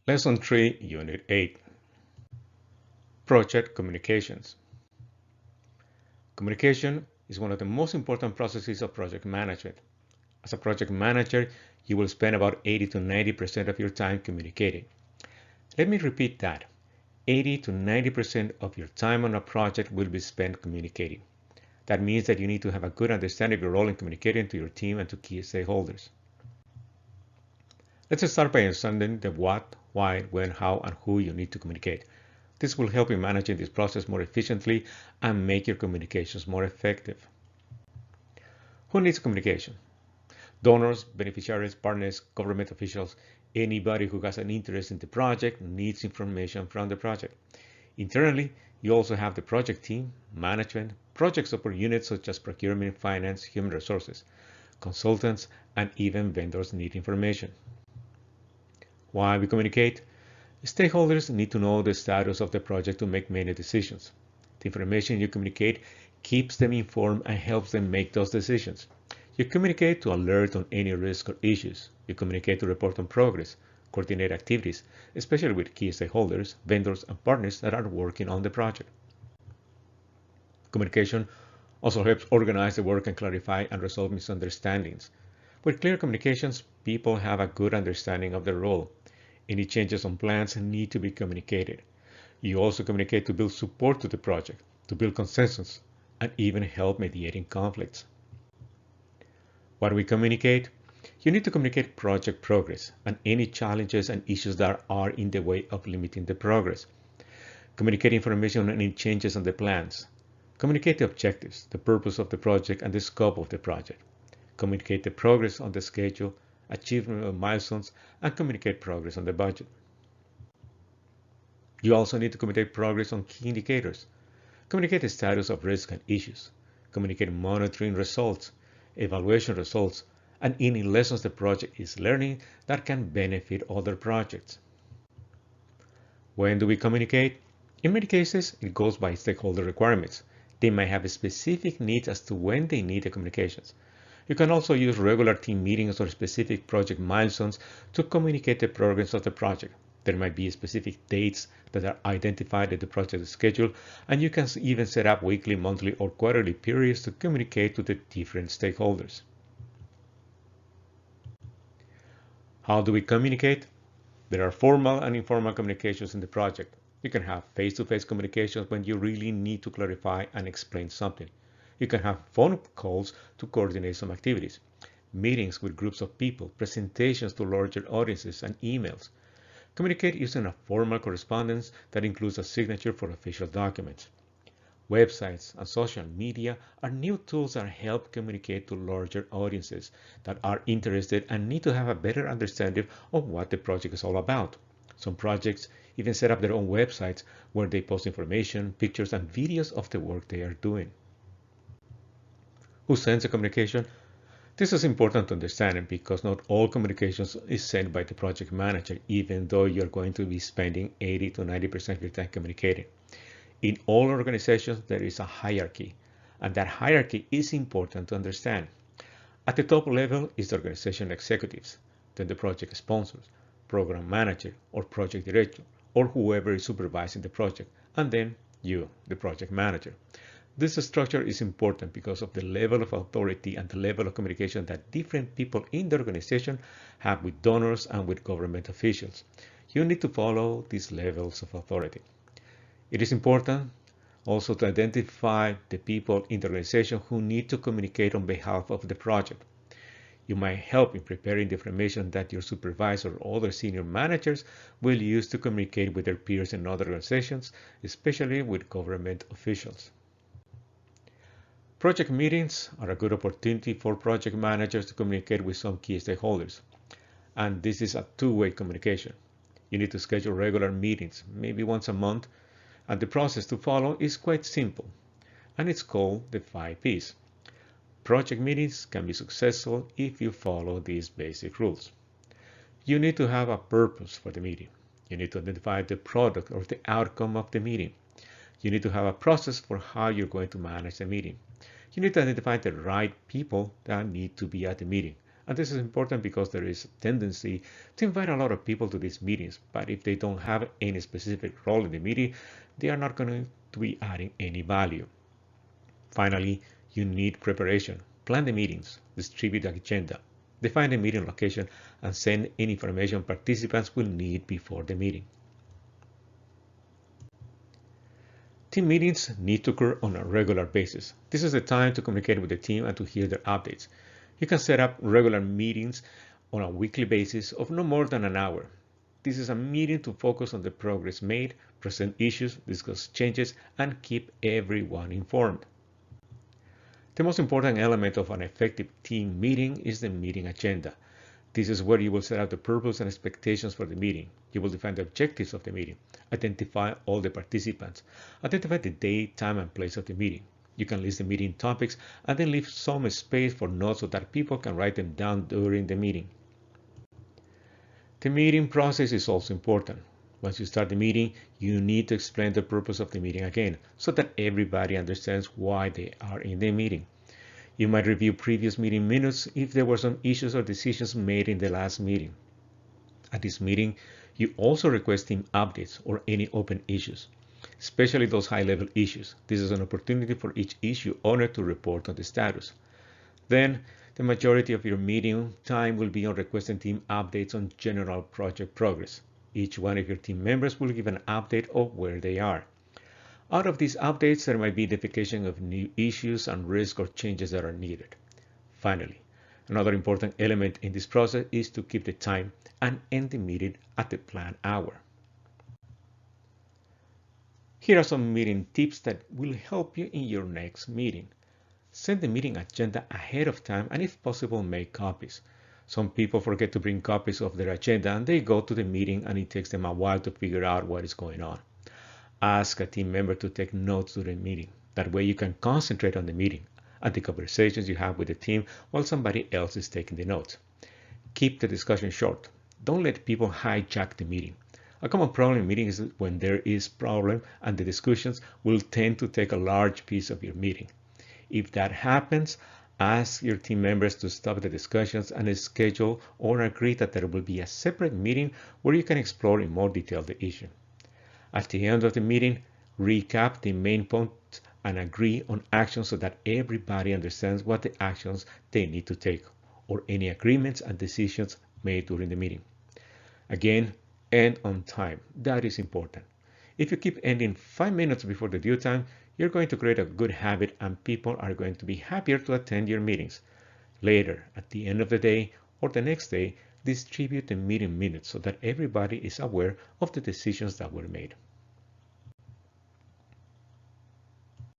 Lesson 3, Unit 8, Project Communications. Communication is one of the most important processes of project management. As a project manager, you will spend about 80 to 90% of your time communicating. Let me repeat that. 80 to 90% of your time on a project will be spent communicating. That means that you need to have a good understanding of your role in communicating to your team and to key stakeholders. Let's start by understanding the what, why, when, how, and who you need to communicate. This will help you managing this process more efficiently and make your communications more effective. Who needs communication? Donors, beneficiaries, partners, government officials, anybody who has an interest in the project needs information from the project. Internally, you also have the project team, management, project support units such as procurement, finance, human resources, consultants, and even vendors need information. Why we communicate? Stakeholders need to know the status of the project to make many decisions. The information you communicate keeps them informed and helps them make those decisions. You communicate to alert on any risk or issues. You communicate to report on progress, coordinate activities, especially with key stakeholders, vendors, and partners that are working on the project. Communication also helps organize the work and clarify and resolve misunderstandings. With clear communications, people have a good understanding of their role. Any changes on plans need to be communicated. You also communicate to build support to the project, to build consensus, and even help mediating conflicts. What we communicate? You need to communicate project progress and any challenges and issues that are in the way of limiting the progress. Communicate information on any changes on the plans. Communicate the objectives, the purpose of the project, and the scope of the project. Communicate the progress on the schedule, achievement of milestones, and communicate progress on the budget. You also need to communicate progress on key indicators. Communicate the status of risk and issues. Communicate monitoring results, evaluation results, and any lessons the project is learning that can benefit other projects. When do we communicate? In many cases, it goes by stakeholder requirements. They might have specific needs as to when they need the communications. You can also use regular team meetings or specific project milestones to communicate the progress of the project. There might be specific dates that are identified in the project schedule, and you can even set up weekly, monthly, or quarterly periods to communicate to the different stakeholders. How do we communicate? There are formal and informal communications in the project. You can have face-to-face communications when you really need to clarify and explain something. You can have phone calls to coordinate some activities, meetings with groups of people, presentations to larger audiences, and emails. Communicate using a formal correspondence that includes a signature for official documents. Websites and social media are new tools that help communicate to larger audiences that are interested and need to have a better understanding of what the project is all about. Some projects even set up their own websites where they post information, pictures, and videos of the work they are doing. Who sends the communication? This is important to understand because not all communications is sent by the project manager, even though you're going to be spending 80 to 90% of your time communicating. In all organizations, there is a hierarchy, and that hierarchy is important to understand. At the top level is the organization executives, then the project sponsors, program manager, or project director, or whoever is supervising the project, and then you, the project manager. This structure is important because of the level of authority and the level of communication that different people in the organization have with donors and with government officials. You need to follow these levels of authority. It is important also to identify the people in the organization who need to communicate on behalf of the project. You might help in preparing the information that your supervisor or other senior managers will use to communicate with their peers in other organizations, especially with government officials. Project meetings are a good opportunity for project managers to communicate with some key stakeholders. And this is a two-way communication. You need to schedule regular meetings, maybe once a month, and the process to follow is quite simple, and it's called the 5 Ps. Project meetings can be successful if you follow these basic rules. You need to have a purpose for the meeting. You need to identify the product or the outcome of the meeting. You need to have a process for how you're going to manage the meeting. You need to identify the right people that need to be at the meeting And this is important because there is a tendency to invite a lot of people to these meetings, but if they don't have any specific role in the meeting, they are not going to be adding any value. Finally, you need preparation. Plan the meetings, distribute the agenda, define the meeting location, and send any information participants will need before the meeting. Team meetings need to occur on a regular basis. This is the time to communicate with the team and to hear their updates. You can set up regular meetings on a weekly basis of no more than an hour. This is a meeting to focus on the progress made, present issues, discuss changes, and keep everyone informed. The most important element of an effective team meeting is the meeting agenda. This is where you will set out the purpose and expectations for the meeting. You will define the objectives of the meeting, identify all the participants, identify the date, time, and place of the meeting. You can list the meeting topics and then leave some space for notes so that people can write them down during the meeting. The meeting process is also important. Once you start the meeting, you need to explain the purpose of the meeting again so that everybody understands why they are in the meeting. You might review previous meeting minutes if there were some issues or decisions made in the last meeting. At this meeting, you also request team updates or any open issues, especially those high-level issues. This is an opportunity for each issue owner to report on the status. Then, the majority of your meeting time will be on requesting team updates on general project progress. Each one of your team members will give an update of where they are. Out of these updates, there might be identification of new issues and risks or changes that are needed. Finally, another important element in this process is to keep the time and end the meeting at the planned hour. Here are some meeting tips that will help you in your next meeting. Send the meeting agenda ahead of time and if possible make copies. Some people forget to bring copies of their agenda and they go to the meeting and it takes them a while to figure out what is going on. Ask a team member to take notes during the meeting. That way you can concentrate on the meeting and the conversations you have with the team while somebody else is taking the notes. Keep the discussion short. Don't let people hijack the meeting. A common problem in meetings is when there is problem and the discussions will tend to take a large piece of your meeting. If that happens, ask your team members to stop the discussions and schedule or agree that there will be a separate meeting where you can explore in more detail the issue. At the end of the meeting, recap the main points and agree on actions so that everybody understands what the actions they need to take or any agreements and decisions made during the meeting. Again, end on time. That is important. If you keep ending 5 minutes before the due time, you're going to create a good habit and people are going to be happier to attend your meetings. Later, at the end of the day or the next day, distribute the meeting minutes so that everybody is aware of the decisions that were made.